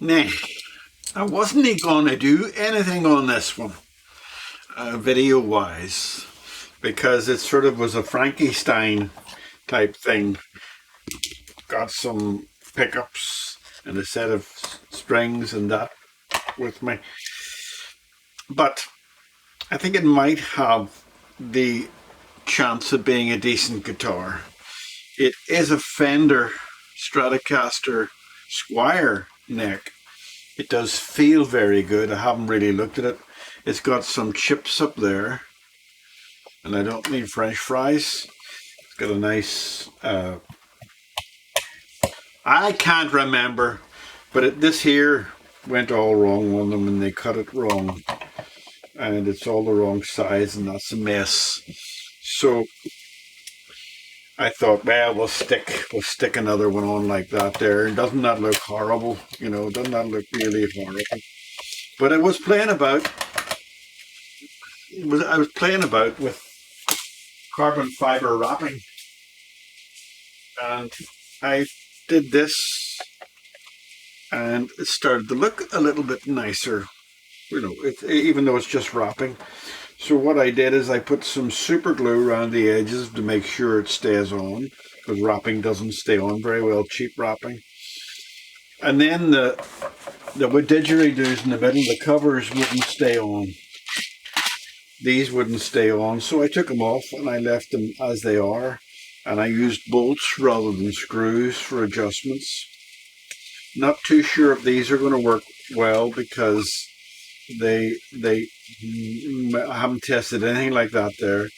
Nah, I wasn't going to do anything on this one, video-wise, because it sort of was a Frankenstein type thing. Got some pickups and a set of strings and that with me. But I think it might have the chance of being a decent guitar. It is a Fender Stratocaster Squire neck. It does feel very good. I haven't really looked at it. It's got some chips up there, and I don't need French fries. It's got a nice, I can't remember, but this here went all wrong on them and they cut it wrong. And it's all the wrong size, and that's a mess. So I thought, well, we'll stick another one on like that there. Doesn't that look horrible? You know, doesn't that look really horrible? But I was playing about. I was playing about with carbon fiber wrapping, and I did this, and it started to look a little bit nicer. You know, even though it's just wrapping. So what I did is I put some super glue around the edges to make sure it stays on, because wrapping doesn't stay on very well, cheap wrapping. And then the didgeridoos in the middle, the covers wouldn't stay on. These wouldn't stay on, so I took them off and I left them as they are. And I used bolts rather than screws for adjustments. Not too sure if these are going to work well, because I haven't tested anything like that there,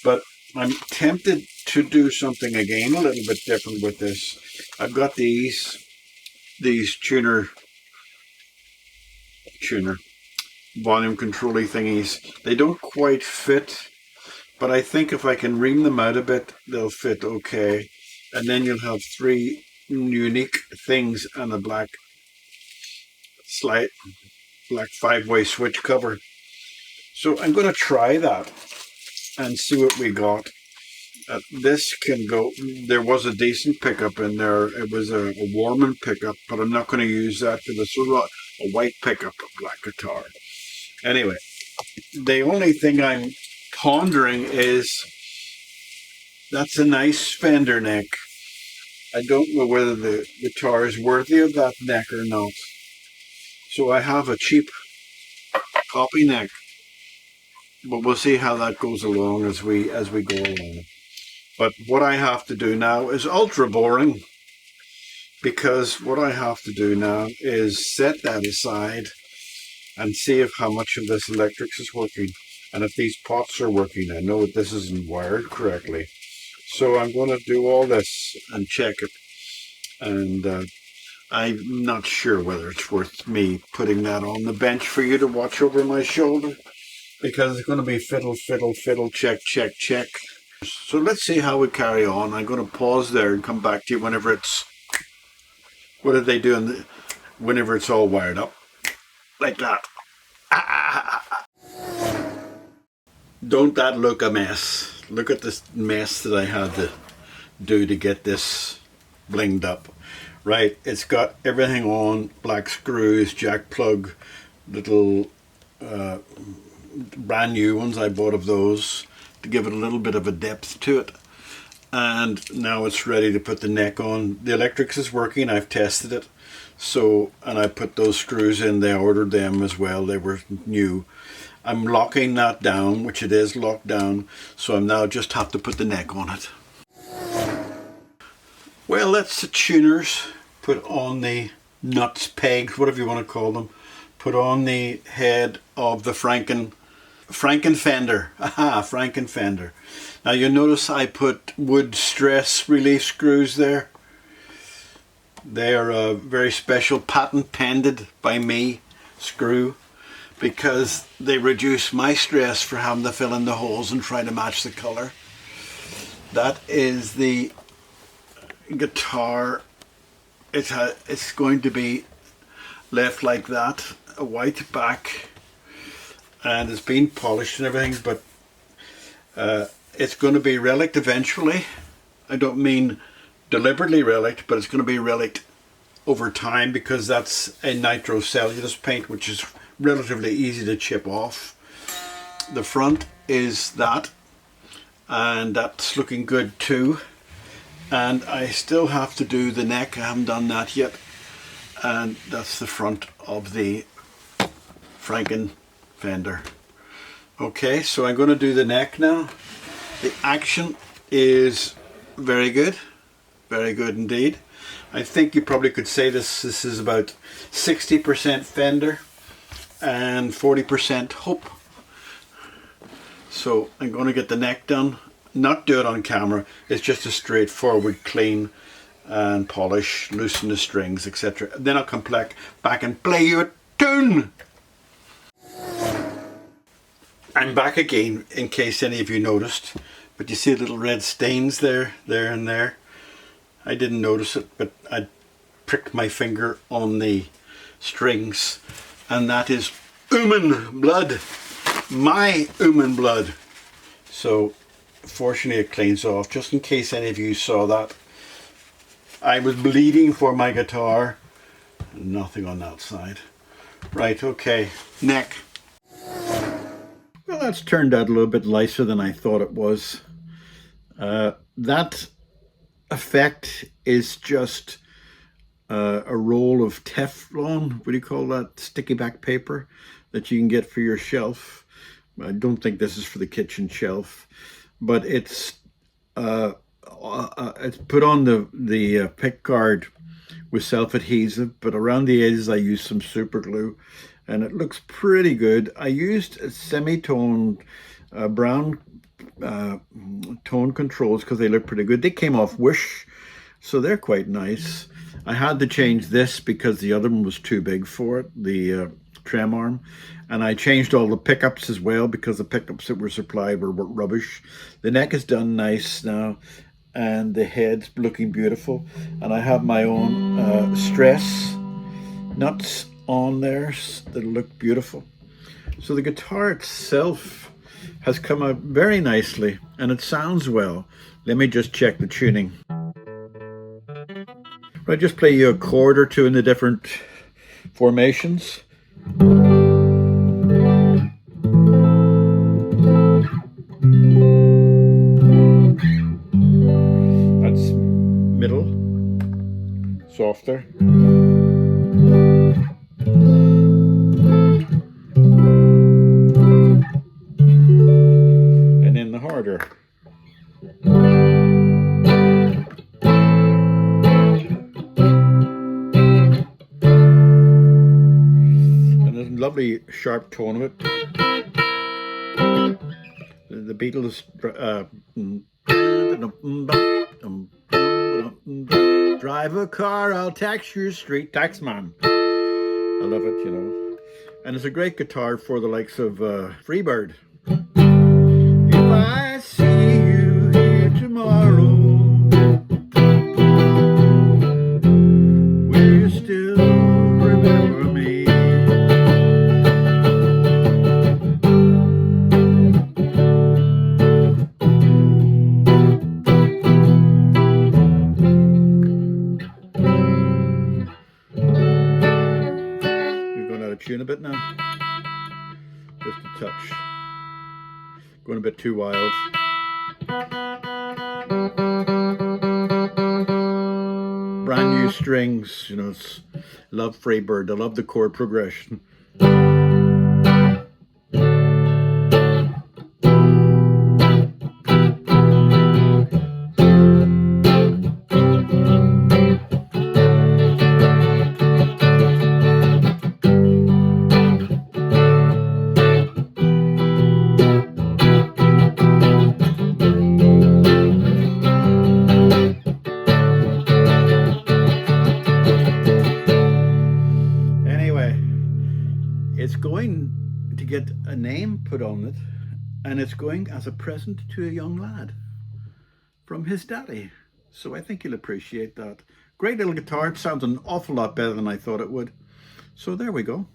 but I'm tempted to do something again a little bit different with this. I've got these tuner volume control-y thingies. They don't quite fit, but I think if I can ream them out a bit, they'll fit okay. And then you'll have three unique things and a black 5-way switch cover. So I'm going to try that and see what we got. This can go. There was a decent pickup in there. It was a Warman pickup, but I'm not going to use that because it's a white pickup, a black guitar. Anyway, the only thing I'm pondering is that's a nice Fender neck. I don't know whether the guitar is worthy of that neck or not. So I have a cheap copy neck, but we'll see how that goes along as we go along. But what I have to do now is ultra boring, because what I have to do now is set that aside and see if how much of this electrics is working and if these pots are working. I know that this isn't wired correctly, so I'm going to do all this and check it. And I'm not sure whether it's worth me putting that on the bench for you to watch over my shoulder, because it's going to be fiddle, fiddle, fiddle, check, check, check. So let's see how we carry on. I'm going to pause there and come back to you whenever it's, what did they do whenever it's all wired up? Like that. Don't that look a mess? Look at this mess that I had to do to get this blinged up. Right, it's got everything on, black screws, jack plug, little brand new ones. I bought of those to give it a little bit of a depth to it. And now it's ready to put the neck on. The electrics is working, I've tested it. So, and I put those screws in, they ordered them as well, they were new. I'm locking that down, which it is locked down, so I now just have to put the neck on it. Well, that's the tuners. Put on the nuts, pegs, whatever you want to call them. Put on the head of the FrankinFender. Aha, FrankinFender. Now you'll notice I put wood stress relief screws there. They are a very special patent pended by me screw, because they reduce my stress for having to fill in the holes and try to match the color. That is the guitar. It's going to be left like that, a white back, and it's been polished and everything, but it's going to be relicked eventually. I don't mean deliberately relicked, but it's going to be relicked over time because that's a nitrocellulose paint, which is relatively easy to chip off. The front is that, and that's looking good too. And I still have to do the neck. I haven't done that yet. And that's the front of the FrankinFender. Okay, so I'm going to do the neck now. The action is very good indeed. I think you probably could say this is about 60% Fender and 40% Hope. So I'm going to get the neck done. Not do it on camera, it's just a straightforward clean and polish, loosen the strings, etc. Then I'll come back and play you a tune. I'm back again in case any of you noticed, but you see little red stains there and there. I didn't notice it, but I pricked my finger on the strings, and that is human blood, my human blood. So fortunately it cleans off, just in case any of you saw that. I was bleeding for my guitar, nothing on that side. Right, okay, neck. Well, that's turned out a little bit nicer than I thought it was. That effect is just a roll of Teflon, what do you call that, sticky back paper that you can get for your shelf. I don't think this is for the kitchen shelf, but it's put on the pick guard with self-adhesive, but around the edges I used some super glue, and it looks pretty good. I used a semi-toned brown tone controls because they look pretty good. They came off Wish, so they're quite nice. I had to change this because the other one was too big for it, the trem arm, and I changed all the pickups as well because the pickups that were supplied were rubbish. The neck is done nice now, and the head's looking beautiful, and I have my own stress nuts on there that look beautiful. So the guitar itself has come out very nicely, and it sounds well. Let me just check the tuning. I'll just play you a chord or two in the different formations. That's middle, softer. And then the harder. Lovely sharp tone of it. The Beatles drive a car, I'll tax your street, taxman. I love it, you know. And it's a great guitar for the likes of Freebird. If I see you here tomorrow, will you still remember me? Tune a bit now, just a touch, going a bit too wild. Brand new strings, you know, it's love Freebird, I love the chord progression. It's going to get a name put on it, and it's going as a present to a young lad from his daddy. So I think he'll appreciate that. Great little guitar. It sounds an awful lot better than I thought it would. So there we go.